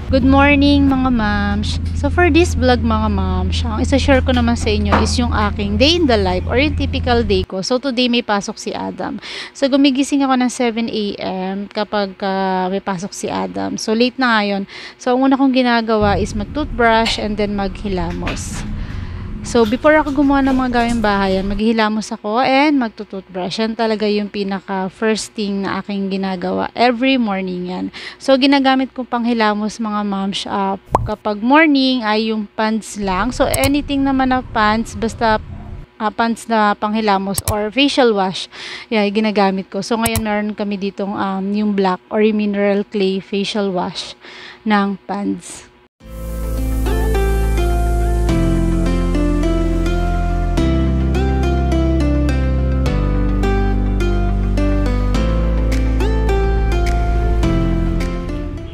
Good morning mga moms. So for this vlog mga moms, ang isa-share ko naman sa inyo is yung aking day in the life or yung typical day ko. So today may pasok si Adam. So gumigising ako ng 7 AM kapag may pasok si Adam. So late na ngayon. So ang una kong ginagawa is mag-toothbrush and then maghilamos. So, before ako gumawa ng mga gawing bahayan, maghihilamos ako and magtututbrush. Yan talaga yung pinaka first thing na aking ginagawa. Every morning yan. So, ginagamit ko pang hilamos mga moms. Kapag morning ay yung pants lang. So, anything naman na pants, basta pants na panghilamos or facial wash, yeah, ginagamit ko. So, ngayon meron kami ditong yung black or yung mineral clay facial wash ng pants.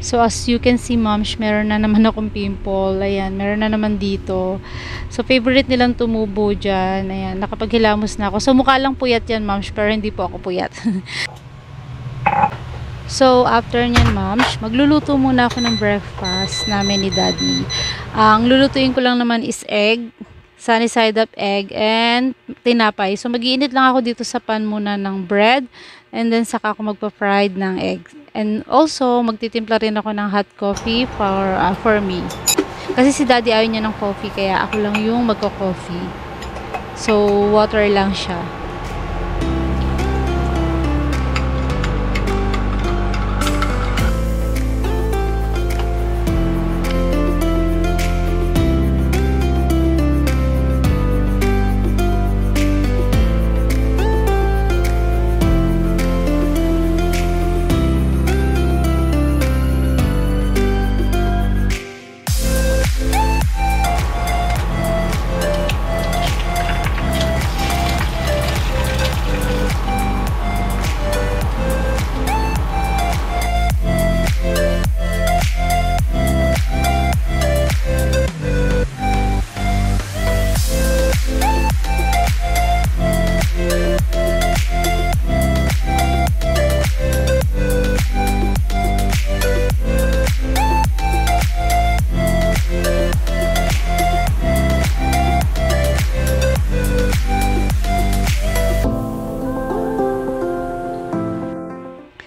So, as you can see, moms, meron na naman akong pimple. Ayan, meron na naman dito. So, favorite nilang tumubo dyan. Ayan, nakapaghilamos na ako. So, mukha lang puyat yan, moms, pero hindi po ako puyat. So, after nyan, moms, magluluto muna ako ng breakfast namin ni Daddy. Ang lulutuin ko lang naman is egg, sunny side up egg, and tinapay. So, mag-iinit lang ako dito sa pan muna ng bread, and then saka ako magpa-fried ng egg. And also, magtitimpla rin ako ng hot coffee for me. Kasi si Daddy ayaw niya ng coffee, kaya ako lang yung magko-coffee. So, water lang siya.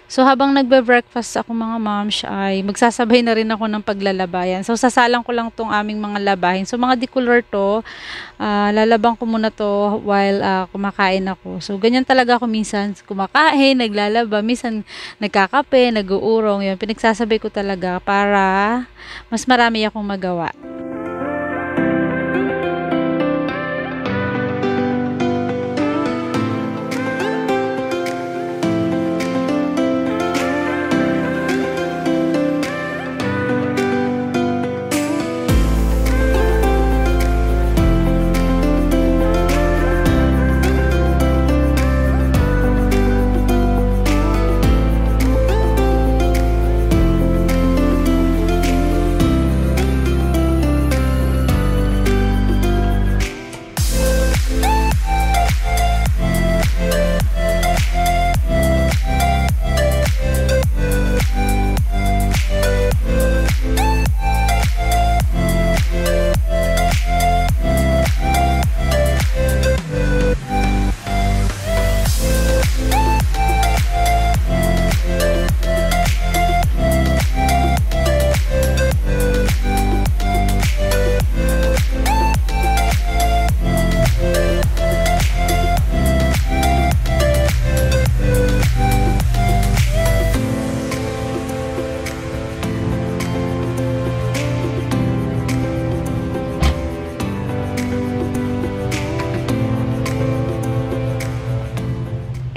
So, habang nagbe-breakfast ako mga moms, ay magsasabay na rin ako ng paglalabayan. So, sasalang ko lang tong aming mga labahin. So, mga decolor to, lalabang ko muna to while kumakain ako. So, ganyan talaga ako minsan. Kumakain, naglalaba, minsan nagkakape, nag-uurong. Yun, pinagsasabay ko talaga para mas marami akong magawa.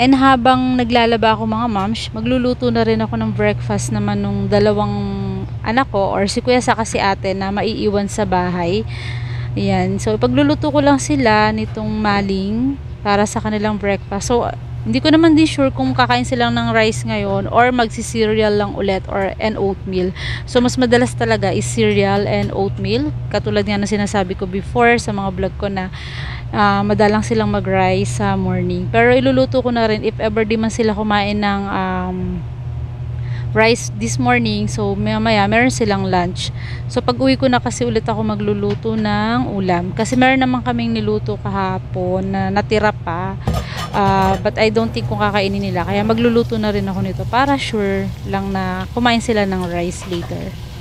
And habang naglalaba ako mga moms, magluluto na rin ako ng breakfast naman nung dalawang anak ko or si kuya saka si ate na maiiwan sa bahay. Ayan. So, pagluluto ko lang sila nitong maling para sa kanilang breakfast. So, hindi ko naman din sure kung kakain silang ng rice ngayon or magsi-cereal lang ulit or and oatmeal. So, mas madalas talaga is cereal and oatmeal. Katulad nga na sinasabi ko before sa mga vlog ko na madalang silang mag-rice sa morning. Pero iluluto ko na rin if ever di man sila kumain ng rice this morning. So maya meron silang lunch. So pag uwi ko na kasi ulit ako magluluto ng ulam. Kasi meron naman kaming niluto kahapon na natira pa. But I don't think kung kakainin nila. Kaya magluluto na rin ako nito para sure lang na kumain sila ng rice later.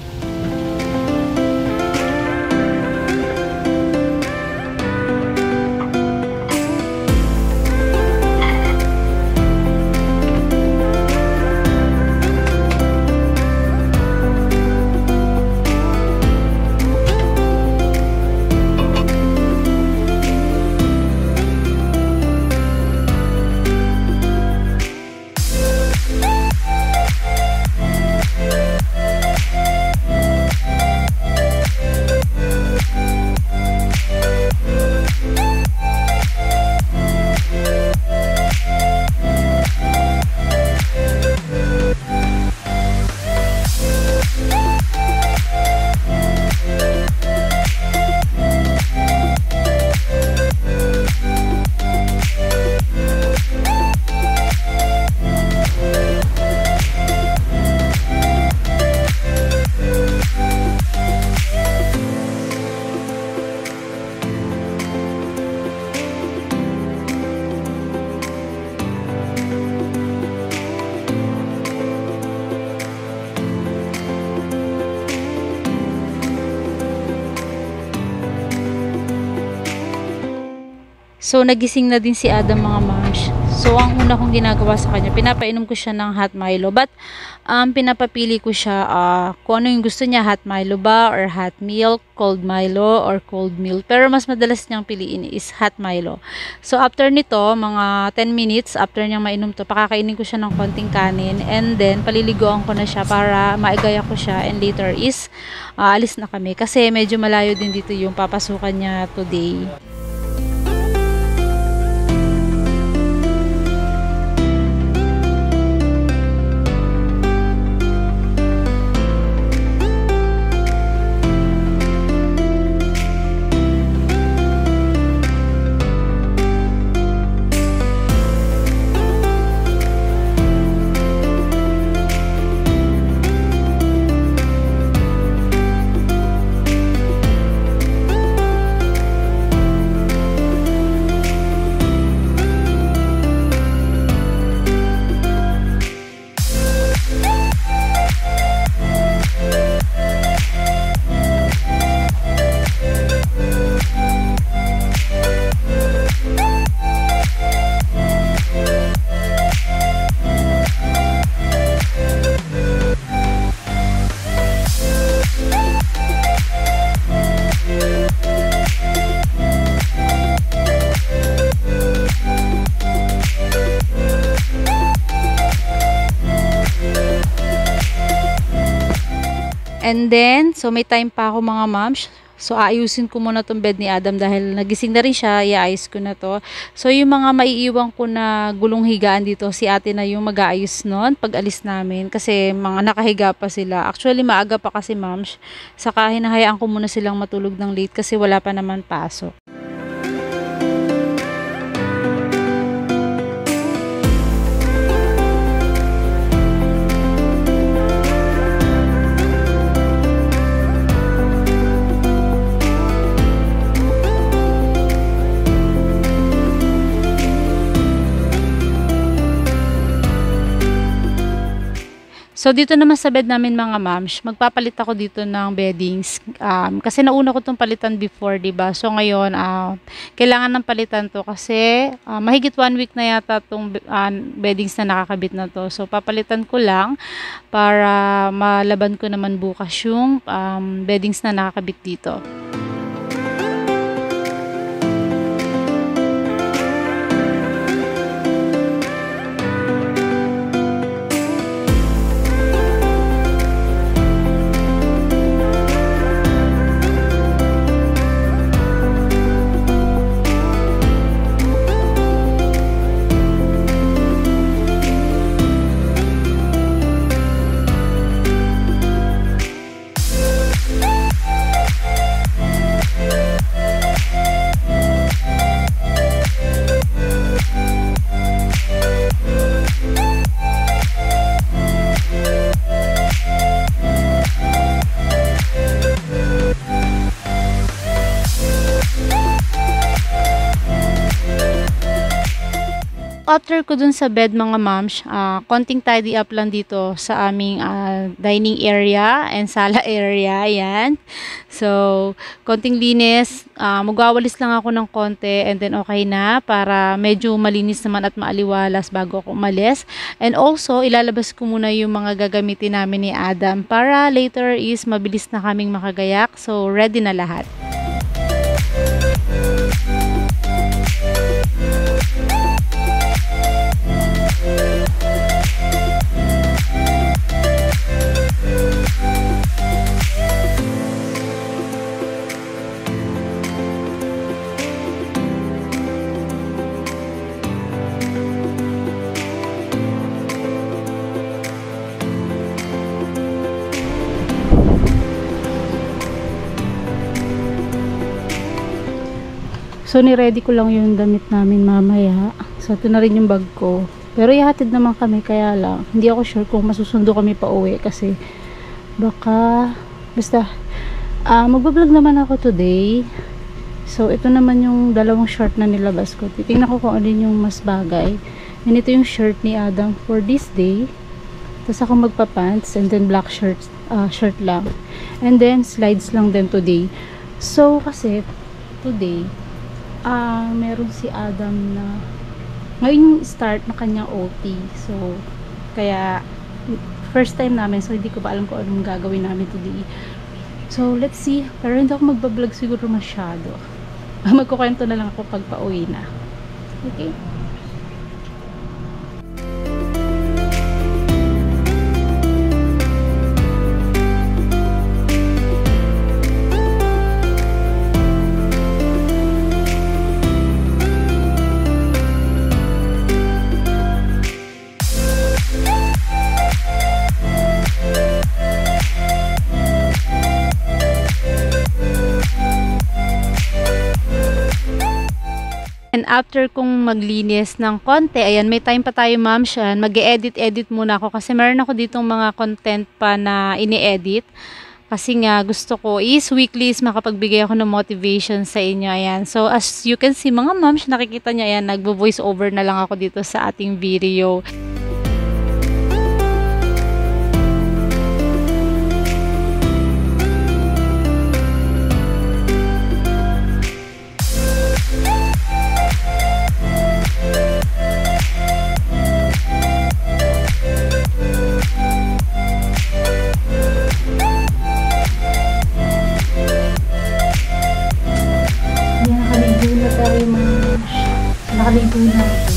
So, nagising na din si Adam, mga moms. So, ang una kong ginagawa sa kanya, pinapainom ko siya ng hot Milo. But, pinapapili ko siya kung ano yung gusto niya, hot Milo ba, or hot milk, cold Milo, or cold milk. Pero mas madalas niyang piliin is hot Milo. So, after nito, mga 10 minutes, after niyang mainom to, pakakainin ko siya ng konting kanin. And then, paliliguan ko na siya para maigaya ko siya. And later is, alis na kami. Kasi medyo malayo din dito yung papasukan niya today. And then, so may time pa ako, mga moms. So, aayusin ko muna tong bed ni Adam dahil nagising na rin siya, iayos ko na to. So, yung mga maiiwan ko na gulong higaan dito, si ate na yung mag-aayos nun pag alis namin. Kasi mga nakahiga pa sila. Actually, maaga pa kasi, moms. Saka hinahayaan ko muna silang matulog ng late kasi wala pa naman pasok. So, dito naman sa bed namin, mga moms, magpapalit ako dito ng beddings. Kasi nauna ko itong palitan before, diba? So, ngayon, kailangan ng palitan to kasi mahigit 1 week na yata itong beddings na nakakabit na to. So, papalitan ko lang para malaban ko naman bukas yung beddings na nakakabit dito. after ko dun sa bed mga moms, konting tidy up lang dito sa aming dining area and sala area. Ayan. So, konting linis. Magwawalis lang ako ng konti and then okay na para medyo malinis naman at maaliwalas bago ako umalis. And also, ilalabas ko muna yung mga gagamitin namin ni Adam para later is mabilis na kaming makagayak. So, ready na lahat. So, ni-ready ko lang yung damit namin mamaya. So, ito na rin yung bag ko. Pero ihatid naman kami, kaya lang. Hindi ako sure kung masusundo kami pa uwi kasi baka, basta, magbablog naman ako today. So, ito naman yung dalawang short na nilabas ko. Titingnan ko kung alin yung mas bagay. And ito yung shirt ni Adam for this day. Tapos ako magpa-pants and then black shirt lang. And then, slides lang din today. So, kasi, today, meron si Adam na ngayon yung start na kanyang OT. So, kaya first time namin, so hindi ko pa alam kung anong gagawin namin today. So, let's see. Pero hindi ako magbablog siguro masyado. Magkukwento na lang ako pag pauwi na. Okay? And after kong maglinis ng konti, ayan, may time pa tayo ma'am siya, mag-edit-edit muna ako kasi meron ako ditong mga content pa na ini-edit. Kasi nga gusto ko is weekly is makapagbigay ako ng motivation sa inyo. Ayan. So as you can see mga ma'am, nakikita niyo ayan, nagvo-voice over na lang ako dito sa ating video. Nakaligo na ako.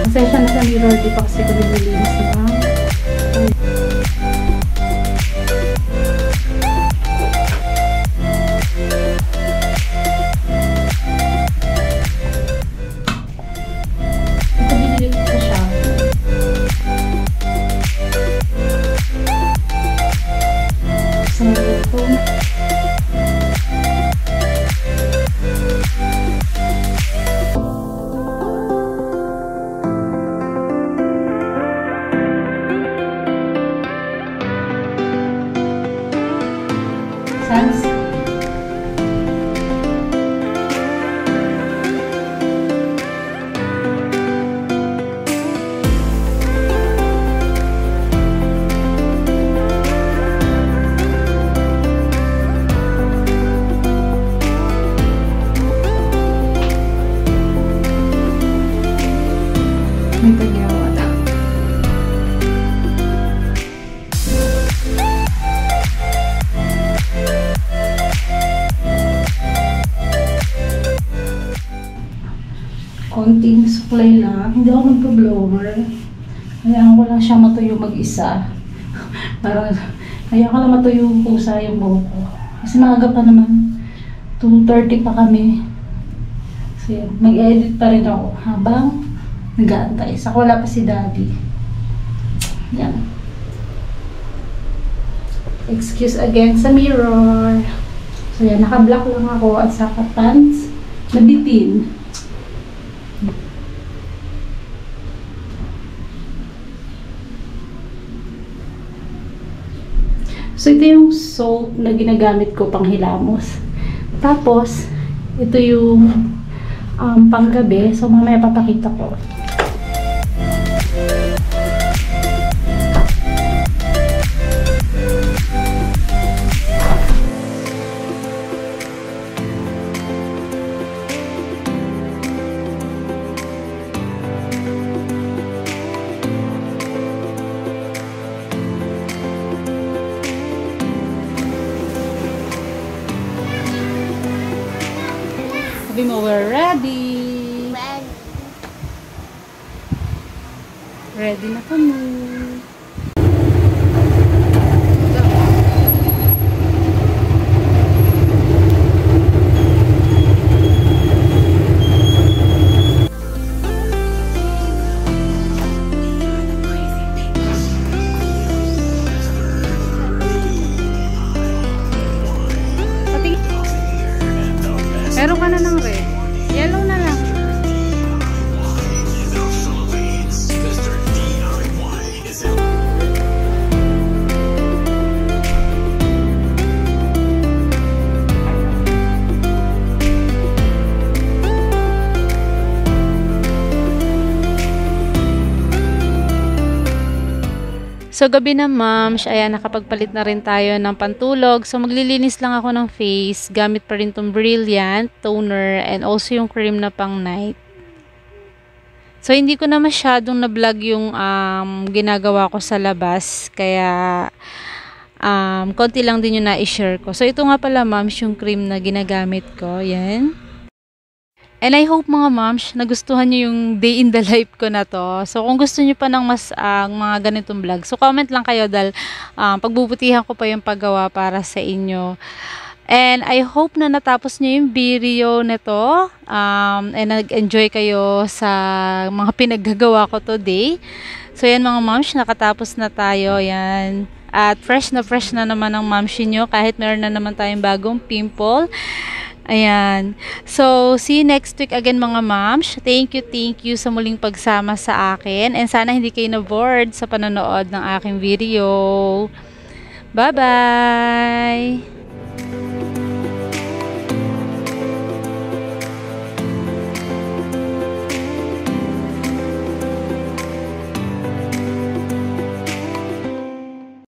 Pasensya na sa mirror, di pa kasi ko nililinis na. Ito binili ko sa Shopee. Sa phone. May tagyawa na. Konting suklay lang. Hindi ako magpa-blower. Hayaan ko lang siya matuyo mag-isa. Parang, hayaan ko lang matuyo pusa yung buhok ko. Kasi maaga pa naman. 2:30 pa kami. So, mag-edit pa rin ako habang nag-aantay. Saka wala pa si Daddy. Yan. Excuse again sa mirror. So yan, naka-black lang ako at saka pants na bitin. So ito yung soap na ginagamit ko pang hilamos. Tapos, ito yung panggabi. So, mamaya papakita ko. Sabi mo, we're ready. Ready na kami. Meron ka na ng red. Yellow na lang. So, gabi na, ma'ams. Ayan, nakapagpalit na rin tayo ng pantulog. So, maglilinis lang ako ng face. Gamit pa rin tong Brilliant toner and also yung cream na pang night. So, hindi ko na masyadong na-vlog yung ginagawa ko sa labas. Kaya, konti lang din yung na-share ko. So, ito nga pala, ma'ams, yung cream na ginagamit ko. Yan. And I hope mga moms, nagustuhan nyo yung day in the life ko na to. So kung gusto nyo pa ng mas mga ganitong vlog, so comment lang kayo dahil pagbubutihan ko pa yung paggawa para sa inyo. And I hope na natapos nyo yung video nito and nag-enjoy kayo sa mga pinaggagawa ko today. So yan mga moms, nakatapos na tayo. Yan. At fresh na naman ang momshi nyo kahit meron na naman tayong bagong pimple. Ayan. So, see you next week again mga moms. Thank you sa muling pagsama sa akin. And sana hindi kayo na-bored sa panonood ng aking video. Bye-bye!